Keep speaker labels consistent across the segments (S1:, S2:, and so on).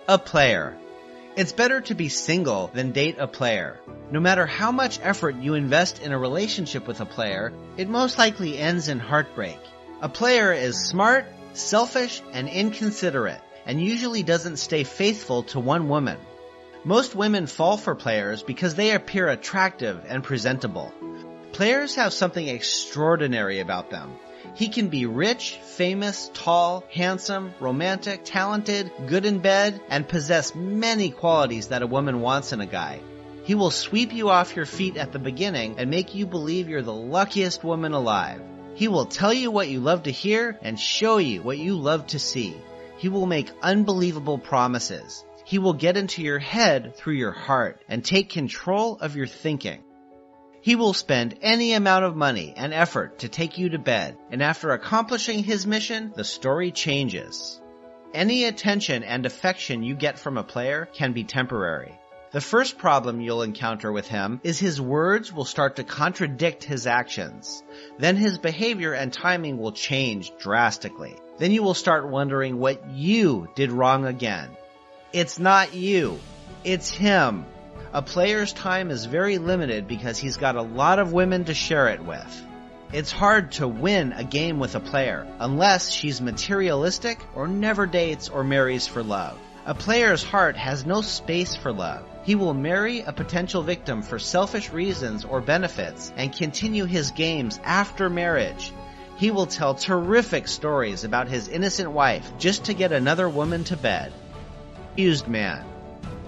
S1: A player. It's better to be single than date a player. No matter how much effort you invest in a relationship with a player, it most likely ends in heartbreak. A player is smart, selfish, and inconsiderate, and usually doesn't stay faithful to one woman. Most women fall for players because they appear attractive and presentable. Players have something extraordinary about them. He can be rich, famous, tall, handsome, romantic, talented, good in bed, and possess many qualities that a woman wants in a guy. He will sweep you off your feet at the beginning and make you believe you're the luckiest woman alive. He will tell you what you love to hear and show you what you love to see. He will make unbelievable promises. He will get into your head through your heart and take control of your thinking. He will spend any amount of money and effort to take you to bed, and after accomplishing his mission, the story changes. Any attention and affection you get from a player can be temporary. The first problem you'll encounter with him is his words will start to contradict his actions. Then his behavior and timing will change drastically. Then you will start wondering what you did wrong again. It's not you. It's him. A player's time is very limited because he's got a lot of women to share it with. It's hard to win a game with a player unless she's materialistic or never dates or marries for love. A player's heart has no space for love. He will marry a potential victim for selfish reasons or benefits and continue his games after marriage. He will tell terrific stories about his innocent wife just to get another woman to bed. Confused man.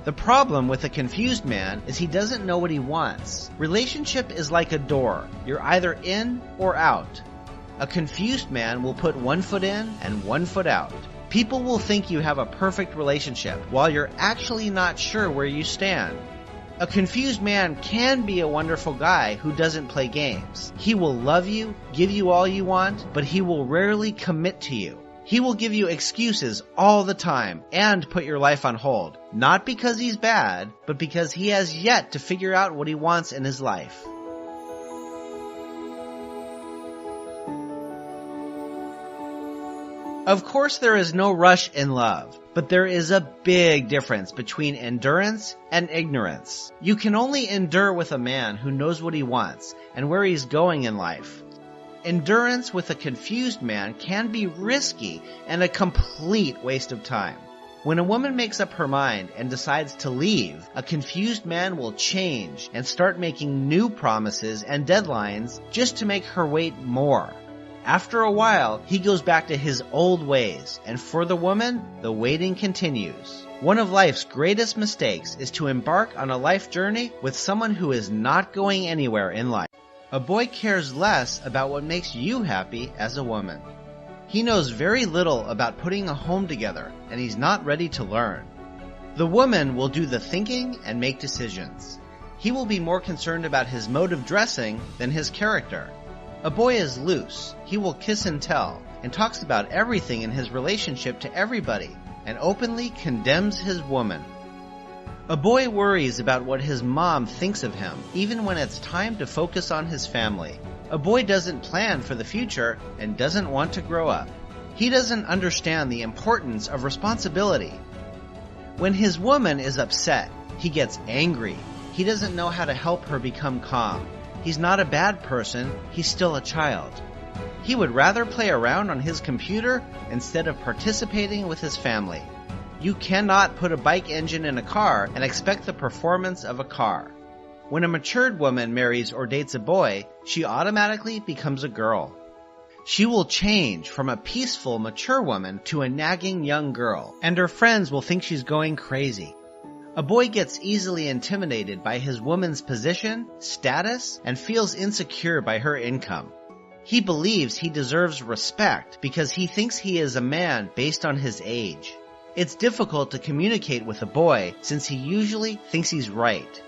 S1: The problem with a confused man is he doesn't know what he wants. Relationship is like a door. You're either in or out. A confused man will put one foot in and one foot out. People will think you have a perfect relationship while you're actually not sure where you stand. A confused man can be a wonderful guy who doesn't play games. He will love you, give you all you want, but he will rarely commit to you. He will give you excuses all the time and put your life on hold, not because he's bad, but because he has yet to figure out what he wants in his life. Of course, there is no rush in love, but there is a big difference between endurance and ignorance. You can only endure with a man who knows what he wants and where he's going in life. Endurance with a confused man can be risky and a complete waste of time. When a woman makes up her mind and decides to leave, a confused man will change and start making new promises and deadlines just to make her wait more. After a while, he goes back to his old ways, and for the woman, the waiting continues. One of life's greatest mistakes is to embark on a life journey with someone who is not going anywhere in life. A boy cares less about what makes you happy as a woman. He knows very little about putting a home together, and he's not ready to learn. The woman will do the thinking and make decisions. He will be more concerned about his mode of dressing than his character. A boy is loose. He will kiss and tell, and talks about everything in his relationship to everybody, and openly condemns his woman. A boy worries about what his mom thinks of him, even when it's time to focus on his family. A boy doesn't plan for the future and doesn't want to grow up. He doesn't understand the importance of responsibility. When his woman is upset, he gets angry. He doesn't know how to help her become calm. He's not a bad person, he's still a child. He would rather play around on his computer instead of participating with his family. You cannot put a bike engine in a car and expect the performance of a car. When a matured woman marries or dates a boy, she automatically becomes a girl. She will change from a peaceful, mature woman to a nagging young girl, and her friends will think she's going crazy. A boy gets easily intimidated by his woman's position, status, and feels insecure by her income. He believes he deserves respect because he thinks he is a man based on his age. It's difficult to communicate with a boy since he usually thinks he's right.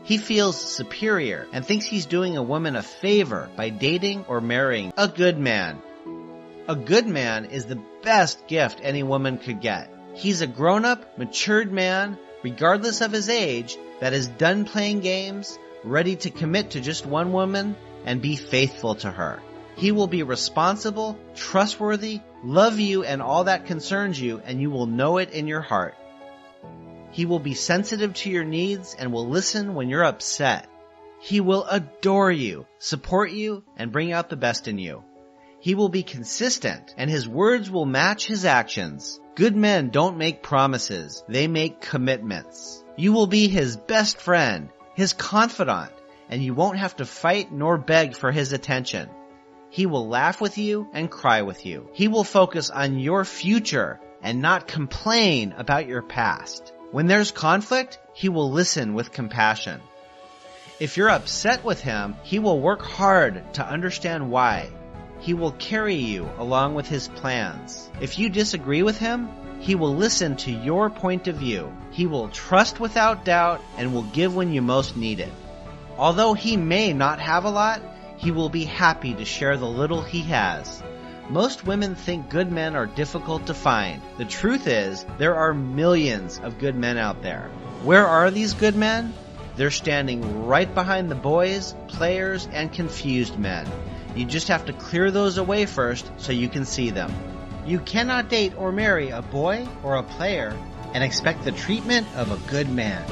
S1: He feels superior and thinks he's doing a woman a favor by dating or marrying a good man. A good man is the best gift any woman could get. He's a grown-up, matured man, regardless of his age, that is done playing games, ready to commit to just one woman, and be faithful to her. He will be responsible, trustworthy, love you and all that concerns you, and you will know it in your heart. He will be sensitive to your needs and will listen when you're upset. He will adore you, support you, and bring out the best in you. He will be consistent, and his words will match his actions. Good men don't make promises, they make commitments. You will be his best friend, his confidant, and you won't have to fight nor beg for his attention. He will laugh with you and cry with you. He will focus on your future and not complain about your past. When there's conflict, he will listen with compassion. If you're upset with him, he will work hard to understand why. He will carry you along with his plans. If you disagree with him, he will listen to your point of view. He will trust without doubt and will give when you most need it. Although he may not have a lot, he will be happy to share the little he has. Most women think good men are difficult to find. The truth is, there are millions of good men out there. Where are these good men? They're standing right behind the boys, players, and confused men. You just have to clear those away first so you can see them. You cannot date or marry a boy or a player and expect the treatment of a good man.